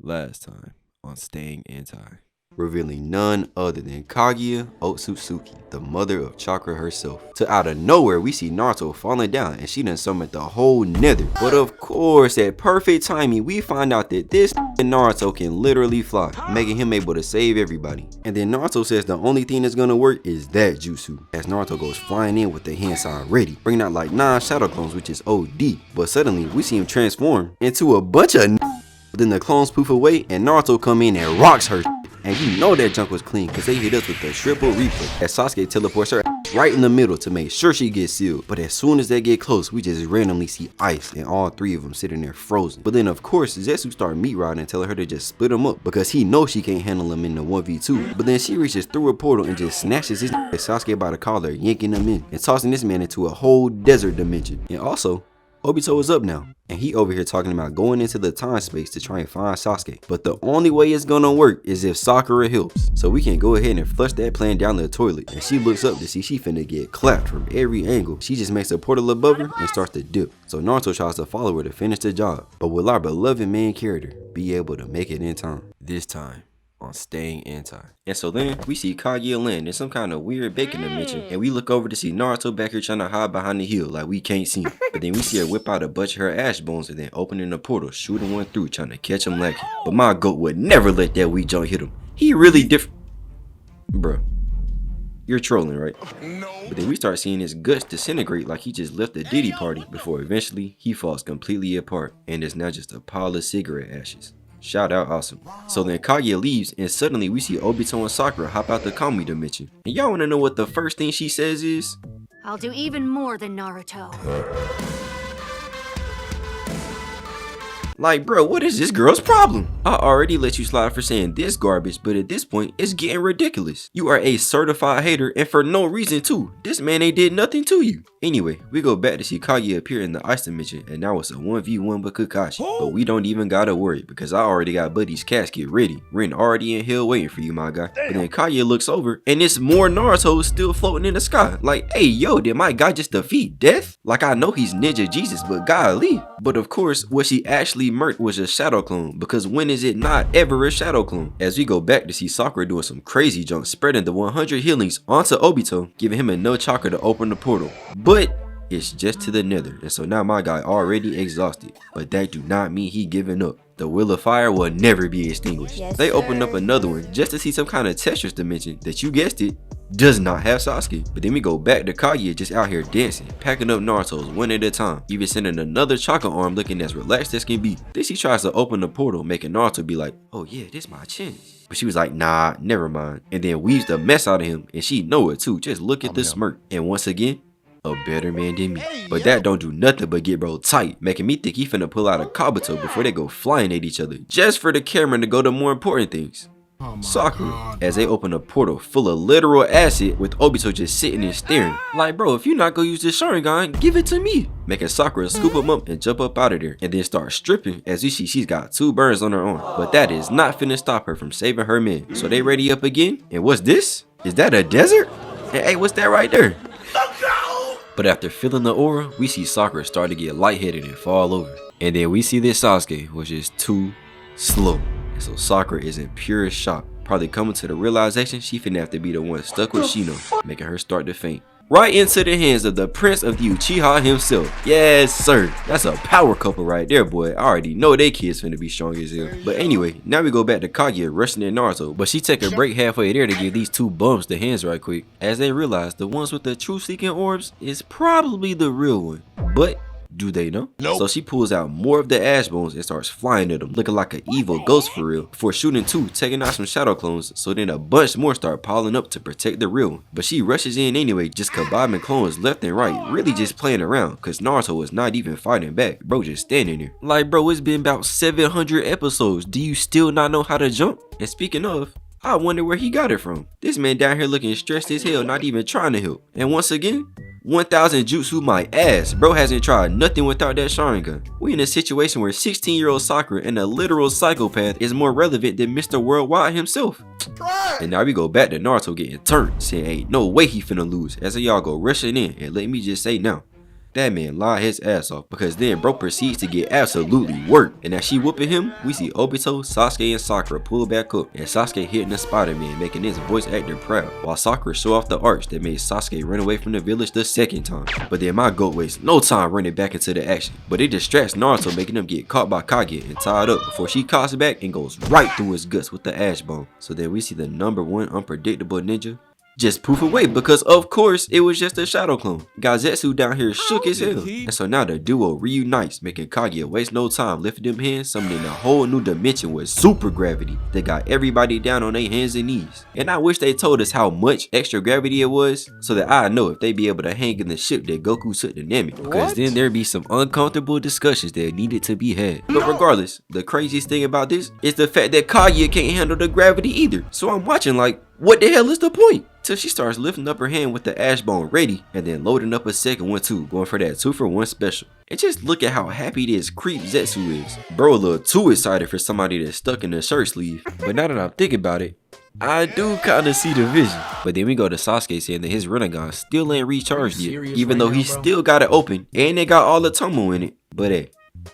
Last time on Staying Anti. Revealing none other than Kaguya Otsutsuki, the mother of chakra herself. To out of nowhere, we see Naruto falling down and she done summoned the whole nether. But of course, at perfect timing, we find out that this Naruto can literally fly, making him able to save everybody. And then Naruto says the only thing that's gonna work is that jutsu, as Naruto goes flying in with the hand sign ready, bringing out like 9 shadow clones, which is OD. But suddenly, we see him transform into a bunch of then the clones poof away and Naruto come in and rocks her. And you know that junk was clean because they hit us with the triple replay as Sasuke teleports her right in the middle to make sure she gets sealed. But as soon as they get close, we just randomly see ice and all 3 of them sitting there frozen. But then of course Zetsu start meat riding and telling her to just split them up because he knows she can't handle them in the 1v2. But then she reaches through a portal and just snatches his Sasuke by the collar, yanking him in and tossing this man into a whole desert dimension. And also, Obito is up now, and he over here talking about going into the time space to try and find Sasuke. But the only way it's gonna work is if Sakura helps. So we can go ahead and flush that plan down the toilet. And she looks up to see she finna get clapped from every angle. She just makes a portal above her and starts to dip. So Naruto tries to follow her to finish the job. But will our beloved main character be able to make it in time? This time on Staying Anti. And so then we see Kaguya land in some kind of weird bacon dimension, and we look over to see Naruto back here trying to hide behind the hill like we can't see him. But then we see her whip out a bunch of her ash bones and then opening the portal, shooting one through, trying to catch him lacking. But my goat would never let that weak junk hit him. He really different. Bruh, you're trolling, right? No. But then we start seeing his guts disintegrate like he just left a Diddy party before eventually he falls completely apart and is now just a pile of cigarette ashes. Shout out awesome. So then Kaguya leaves and suddenly we see Obito and Sakura hop out the Kami dimension. And y'all wanna know what the first thing she says is? I'll do even more than Naruto. Like, bro, what is this girl's problem? I already let you slide for saying this garbage, but at this point, it's getting ridiculous. You are a certified hater, and for no reason too. This man ain't did nothing to you. Anyway, we go back to see Kaguya appear in the ice dimension, and now it's a 1v1 with Kakashi. But we don't even gotta worry, because I already got Buddy's casket ready. Rin already in hell waiting for you, my guy. But then Kaguya looks over, and it's more Naruto still floating in the sky. Like, hey, yo, did my guy just defeat death? Like, I know he's Ninja Jesus, but golly. But of course, what she actually murked was a shadow clone, because when is it not ever a shadow clone? As we go back to see Sakura doing some crazy junk, spreading the 100 healings onto Obito, giving him enough chakra to open the portal. But it's just to the nether, and so now my guy already exhausted. But that do not mean he giving up. The wheel of fire will never be extinguished. Yes, they opened up another one just to see some kind of Tetris dimension that, you guessed it, does not have Sasuke. But then we go back to Kaguya just out here dancing, packing up Naruto's one at a time, even sending another chakra arm looking as relaxed as can be. Then she tries to open the portal, making Naruto be like, oh yeah, this my chance. But she was like, nah, never mind. And then weaves the mess out of him, and she know it too. Just look at the smirk. And once again, a better man than me. But that don't do nothing but get bro tight, making me think he finna pull out a Kabuto before they go flying at each other, just for the camera to go to more important things. Sakura, as they open a portal full of literal acid with Obito just sitting and staring. Like, bro, if you're not gonna use this Sharingan, give it to me. Making Sakura scoop him up and jump up out of there, and then start stripping as we see she's got 2 burns on her arm. But that is not finna stop her from saving her men. So they ready up again? And what's this? Is that a desert? And hey, what's that right there? But after feeling the aura, we see Sakura start to get lightheaded and fall over. And then we see this Sasuke was just too slow. And so Sakura is in pure shock, probably coming to the realization she finna have to be the one stuck with Shino, making her start to faint. Right into the hands of the Prince of the Uchiha himself. Yes, sir. That's a power couple right there, boy. I already know they kids finna be strong as hell. But anyway, now we go back to Kaguya rushing at Naruto. But she take a break halfway there to give these 2 bums the hands right quick, as they realize the ones with the truth-seeking orbs is probably the real one. But do they know? Nope. So she pulls out more of the ash bones and starts flying at them, looking like an evil ghost for real, before shooting 2, taking out some shadow clones, so then a bunch more start piling up to protect the real one. But she rushes in anyway, just combining clones left and right, really just playing around, cause Naruto was not even fighting back, bro just standing there. Like, bro, it's been about 700 episodes, do you still not know how to jump? And speaking of, I wonder where he got it from. This man down here looking stressed as hell, not even trying to help. And once again, 1000 jutsu my ass. Bro hasn't tried nothing without that Sharingan. We in a situation where 16-year-old Sakura and a literal psychopath is more relevant than Mr. Worldwide himself. And now we go back to Naruto getting turned, saying ain't no way he finna lose, as y'all go rushing in. And let me just say now, That man lied his ass off, because then bro proceeds to get absolutely worked. And as she whooping him, we see Obito, Sasuke, and Sakura pull back up, and Sasuke hitting the Spider-Man, making his voice actor proud, while Sakura show off the arch that made Sasuke run away from the village the second time. But then my goat wastes no time running back into the action, but it distracts Naruto, making him get caught by Kaguya and tied up before she comes back and goes right through his guts with the ash bomb. So then we see the #1 unpredictable ninja just poof away, because of course it was just a shadow clone. Gazetsu down here shook as hell, and so now the duo reunites, making Kaguya waste no time lifting them hands, summoning a whole new dimension with super gravity that got everybody down on their hands and knees. And I wish they told us how much extra gravity it was, so that I know if they be able to hang in the ship that Goku took to Namek, because then there'd be some uncomfortable discussions that needed to be had. But regardless, the craziest thing about this is the fact that Kaguya can't handle the gravity either. So I'm watching like, what the hell is the point? Till she starts lifting up her hand with the ash bone ready, and then loading up a second one too, going for that 2-for-1 special. And just look at how happy this creep Zetsu is. Bro a little too excited for somebody that's stuck in the shirt sleeve. But now that I'm thinking about it, I do kinda see the vision. But then we go to Sasuke saying that his Rinnegan still ain't recharged yet, even though he still got it open and it got all the Tomo in it. But hey,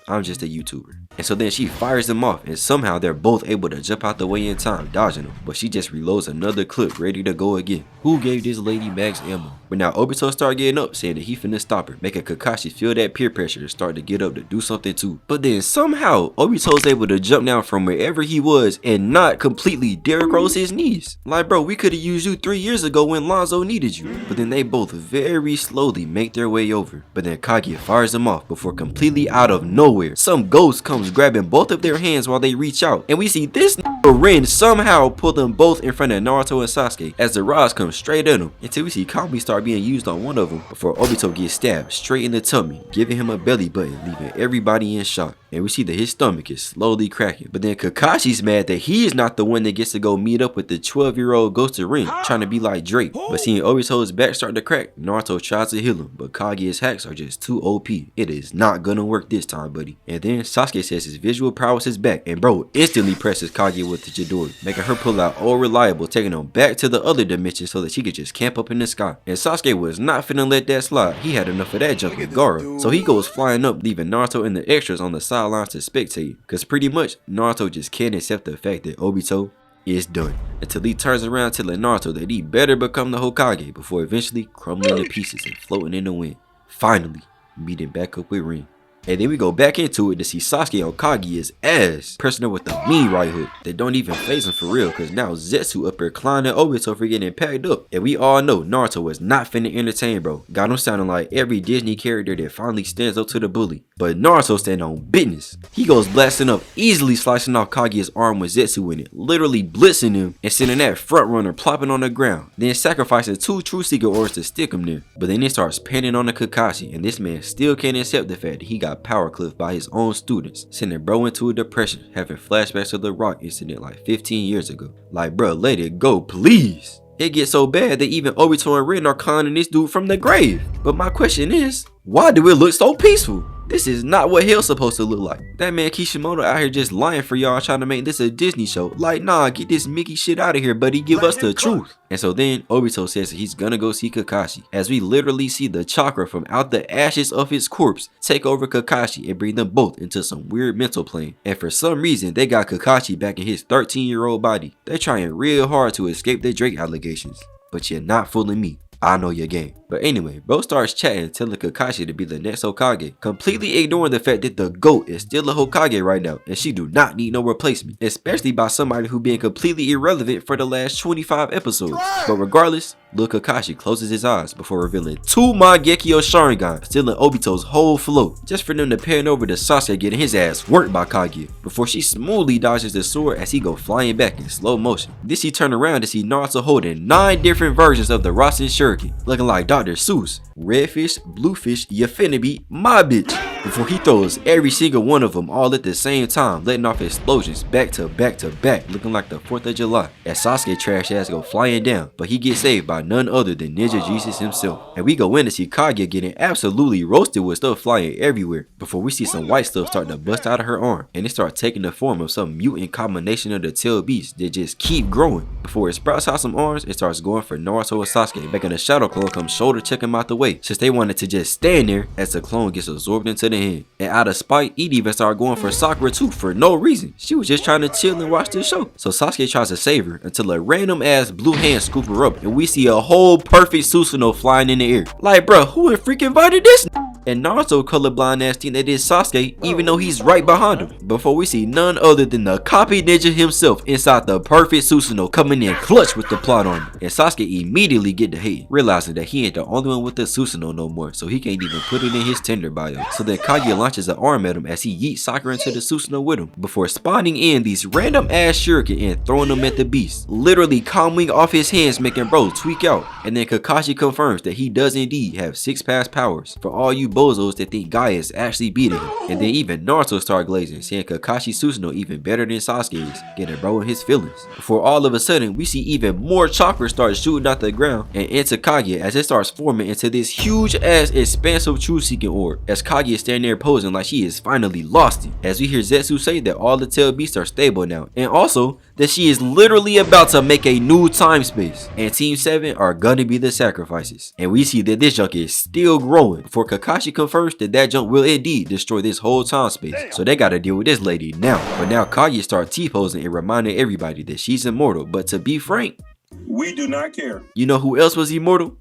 I'm just a YouTuber. And so then she fires them off, and somehow they're both able to jump out the way in time, dodging them. But she just reloads another clip ready to go again. Who gave this lady max ammo? But now Obito start getting up, saying that he finna stop her, making Kakashi feel that peer pressure and start to get up to do something too. But then somehow Obito's able to jump down from wherever he was and not completely Derrick Rose his knees. Like, bro, we could have used you 3 years ago when Lonzo needed you. But then they both very slowly make their way over. But then Kaguya fires them off before completely out of nowhere, some ghost comes grabbing both of their hands while they reach out. And we see this Rin somehow pull them both in front of Naruto and Sasuke as the rods come straight at him, until we see Kaguya start being used on one of them before Obito gets stabbed straight in the tummy, giving him a belly button, leaving everybody in shock. And we see that his stomach is slowly cracking. But then Kakashi's mad that he is not the one that gets to go meet up with the 12-year-old ghosted Rin, trying to be like Drake. But seeing Obito's back start to crack, Naruto tries to heal him, but Kaguya's hacks are just too OP. It is not gonna work this time, buddy. And then Sasuke says his visual prowess is back, and bro instantly presses Kaguya with the Chidori, making her pull out all reliable, taking him back to the other dimension so that she could just camp up in the sky. And Sasuke was not finna let that slide. He had enough of that junk with Gaara, so he goes flying up, leaving Naruto and the extras on the sidelines to spectate, cause pretty much Naruto just can't accept the fact that Obito is done, until he turns around telling Naruto that he better become the Hokage before eventually crumbling to pieces and floating in the wind, finally meeting back up with Rin. And then we go back into it to see Sasuke on Kaguya's ass, pressing her with a mean right hook that don't even phase him for real, cause now Zetsu up here clowning Obito for getting packed up. And we all know Naruto was not finna entertain bro. Got him sounding like every Disney character that finally stands up to the bully. But Naruto stand on business. He goes blasting up, easily slicing off Kaguya's arm with Zetsu in it, literally blitzing him and sending that front runner plopping on the ground, then sacrificing 2 True Seeker orbs to stick him there. But then it starts panning on the Kakashi, and this man still can't accept the fact that he got power clipped by his own students, sending bro into a depression, having flashbacks of the rock incident like 15 years ago. Like, bro, let it go, please. It gets so bad that even Obito and Rin are conning this dude from the grave. But my question is, why do it look so peaceful? This is not what hell's supposed to look like. That man Kishimoto out here just lying for y'all, trying to make this a Disney show. Like, nah, get this Mickey shit out of here, buddy. Give us the truth. And so then Obito says that he's gonna go see Kakashi, as we literally see the chakra from out the ashes of his corpse take over Kakashi and bring them both into some weird mental plane. And for some reason, they got Kakashi back in his 13-year-old body. They're trying real hard to escape the Drake allegations. But you're not fooling me. I know your game. But anyway, bro starts chatting, telling Kakashi to be the next Hokage, completely ignoring the fact that the GOAT is still a Hokage right now, and she do not need no replacement, especially by somebody who been completely irrelevant for the last 25 episodes. But regardless, Lil Kakashi closes his eyes before revealing 2 Mangekyo Sharingan, stealing Obito's whole flow, just for them to pan over to Sasuke getting his ass worked by Kaguya, before she smoothly dodges the sword as he go flying back in slow motion. This he turn around to see Naruto holding 9 different versions of the Rasen Shuriken, looking like Dr. Seuss. Redfish, bluefish, you finna be my bitch. before he throws every single one of them all at the same time, letting off explosions back to back to back, looking like the 4th of July. As Sasuke trash ass go flying down, but he gets saved by none other than Ninja Jesus himself. And we go in to see Kaguya getting absolutely roasted with stuff flying everywhere, before we see some white stuff start to bust out of her arm, and it starts taking the form of some mutant combination of the tail beasts that just keep growing. Before it sprouts out some arms, it starts going for Naruto and Sasuke, making a shadow clone come shoulder check him out the way, since they wanted to just stand there as the clone gets absorbed into the hand. And out of spite, it even started going for Sakura too for no reason. She was just trying to chill and watch this show. So Sasuke tries to save her until a random ass blue hand scoop her up, and we see a whole perfect Susanoo flying in the air. Like, bruh, who in freaking invited this? And Naruto colorblind ass think that it's Sasuke, even though he's right behind him. Before we see none other than the copy ninja himself inside the perfect Susanoo coming in clutch with the plot armor. And Sasuke immediately get to hate, realizing that he ain't the only one with the Susanoo no more, so he can't even put it in his Tinder bio. So then Kaguya launches an arm at him as he yeets Sakura into the Susanoo with him, before spawning in these random ass shuriken and throwing them at the beast, literally coming off his hands, making bro tweak out. And then Kakashi confirms that he does indeed have 6 past powers, for all you bozos that think Gaia is actually beating him. And then even Naruto start glazing, saying Kakashi Susanoo even better than Sasuke is, getting bro in his feelings. Before all of a sudden we see even more chakra start shooting out the ground and into Kaguya as it starts forming into this huge ass expansive truth seeking orb, as Kaguya is standing there posing like she is finally lost it, as we hear Zetsu say that all the tail beasts are stable now, and also that she is literally about to make a new time space, and Team 7 are gonna be the sacrifices. And we see that this junk is still growing before Kakashi confirms that that junk will indeed destroy this whole time space. So they gotta deal with this lady now. But now Kaguya starts T-posing and reminding everybody that she's immortal, but to be frank, we do not care. You know who else was immortal?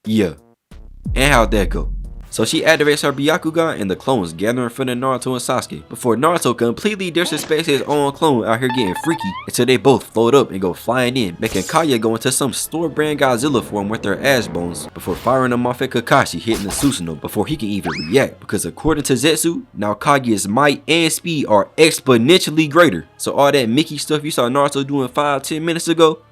Yeah. And how'd that go? So she activates her Byakugan and the clones gather in front of Naruto and Sasuke, before Naruto completely disrespects his own clone out here getting freaky until they both float up and go flying in, making Kaguya go into some store brand Godzilla form with their ass bones, before firing them off at Kakashi, hitting the Susanoo before he can even react, because according to Zetsu, now Kaguya's might and speed are exponentially greater. So all that Mickey stuff you saw Naruto doing 5-10 minutes ago,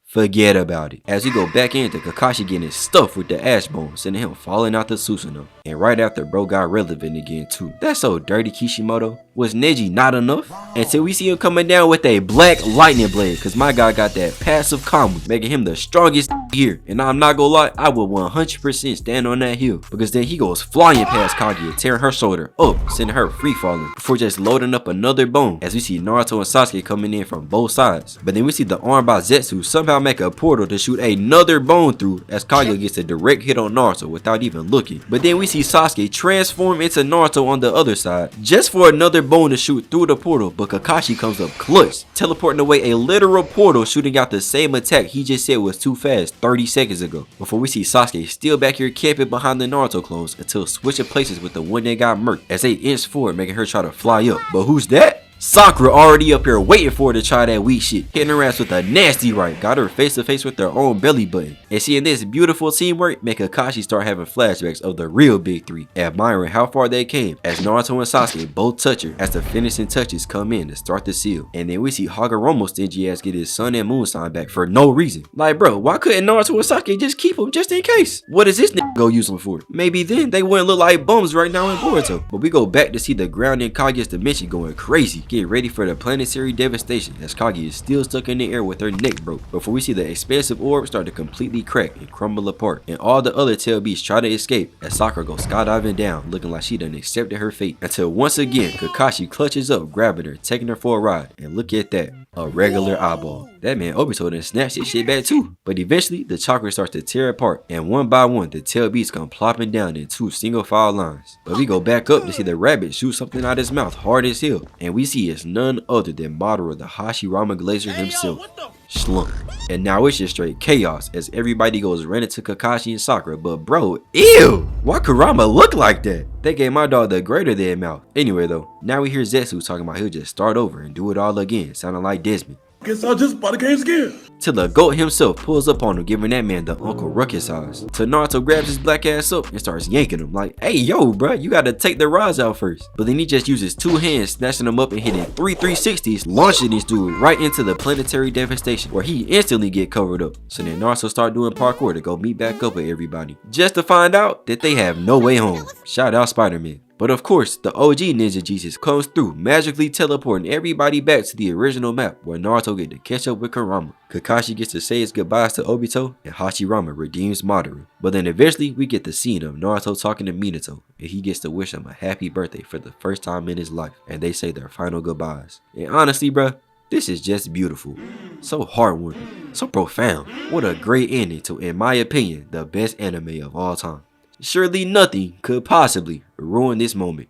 forget about it. As we go back into Kakashi getting stuffed with the ash bones, sending him falling out the Susanoo. And right after bro got relevant again too. That's so dirty, Kishimoto. Was Neji not enough? Until we see him coming down with a black lightning blade, cause my guy got that passive combo, making him the strongest here. And I'm not gonna lie, I would 100% stand on that hill, because then he goes flying past Kaguya, tearing her shoulder up, sending her free falling, before just loading up another bone, as we see Naruto and Sasuke coming in from both sides. But then we see the arm by Zetsu somehow make a portal to shoot another bone through, as Kaguya gets a direct hit on Naruto without even looking. But then we see Sasuke transform into Naruto on the other side, just for another bone to shoot through the portal, but Kakashi comes up clutch, teleporting away a literal portal, shooting out the same attack he just said was too fast 30 seconds ago. Before we see Sasuke still back here camping behind the Naruto clones until switching places with the one that got murked, as they inch forward, making her try to fly up. But who's that? Sakura already up here waiting for her to try that weak shit, hitting her ass with a nasty right, got her face to face with her own belly button. And seeing this beautiful teamwork make Kakashi start having flashbacks of the real big three, admiring how far they came, as Naruto and Sasuke both touch her as the finishing touches come in to start the seal. And then we see Hagoromo's stingy ass get his sun and moon sign back for no reason. Like, bro, why couldn't Naruto and Sasuke just keep him just in case? What does this nigga go use them for? Maybe then they wouldn't look like bums right now in Boruto. But we go back to see the ground in Kaguya's dimension going crazy, getting ready for the planetary devastation, as Kaguya is still stuck in the air with her neck broke, before we see the expansive orb start to completely crack and crumble apart, and all the other tail beasts try to escape as Sakura goes skydiving down, looking like she done accepted her fate, until once again Kakashi clutches up, grabbing her, taking her for a ride, and look at that, a regular eyeball. That man Obito done snatched his shit back too. But eventually the chakra starts to tear apart, and one by one the tail beasts come plopping down in 2 single file lines. But we go back up to see the rabbit shoot something out his mouth hard as hell, and we see it's none other than Madara the Hashirama Glacier himself. Slump. And now it's just straight chaos as everybody goes running to Kakashi and Sakura. But bro, ew! Why Kurama look like that? They gave my dog the greater than mouth. Anyway though, now we hear Zetsu talking about he'll just start over and do it all again, sounding like Desmond. Guess I'll just buy the games again. till the GOAT himself pulls up on him, giving that man the Uncle Ruckus eyes. Till Naruto grabs his black ass up and starts yanking him like, hey yo bruh, you gotta take the rods out first. But then he just uses 2 hands, snatching him up and hitting 3 360s, launching this dude right into the planetary devastation, where he instantly get covered up. So then Naruto start doing parkour to go meet back up with everybody, just to find out that they have no way home. Shout out Spider-Man. But of course, the OG Ninja Jesus comes through, magically teleporting everybody back to the original map, where Naruto get to catch up with Kurama. Kakashi gets to say his goodbyes to Obito, and Hashirama redeems Madara. But then eventually we get the scene of Naruto talking to Minato, and he gets to wish him a happy birthday for the first time in his life, and they say their final goodbyes. And honestly bruh, this is just beautiful. So heartwarming, so profound. What a great ending to, in my opinion, the best anime of all time. Surely nothing could possibly ruin this moment,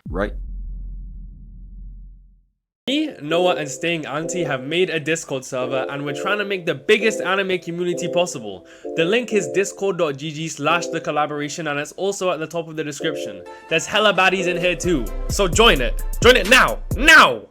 right? Me, Noah, and StayingAnti have made a Discord server, and we're trying to make the biggest anime community possible. The link is discord.gg/thecollaboration, and it's also at the top of the description. There's hella baddies in here too, so join it. Join it now! Now!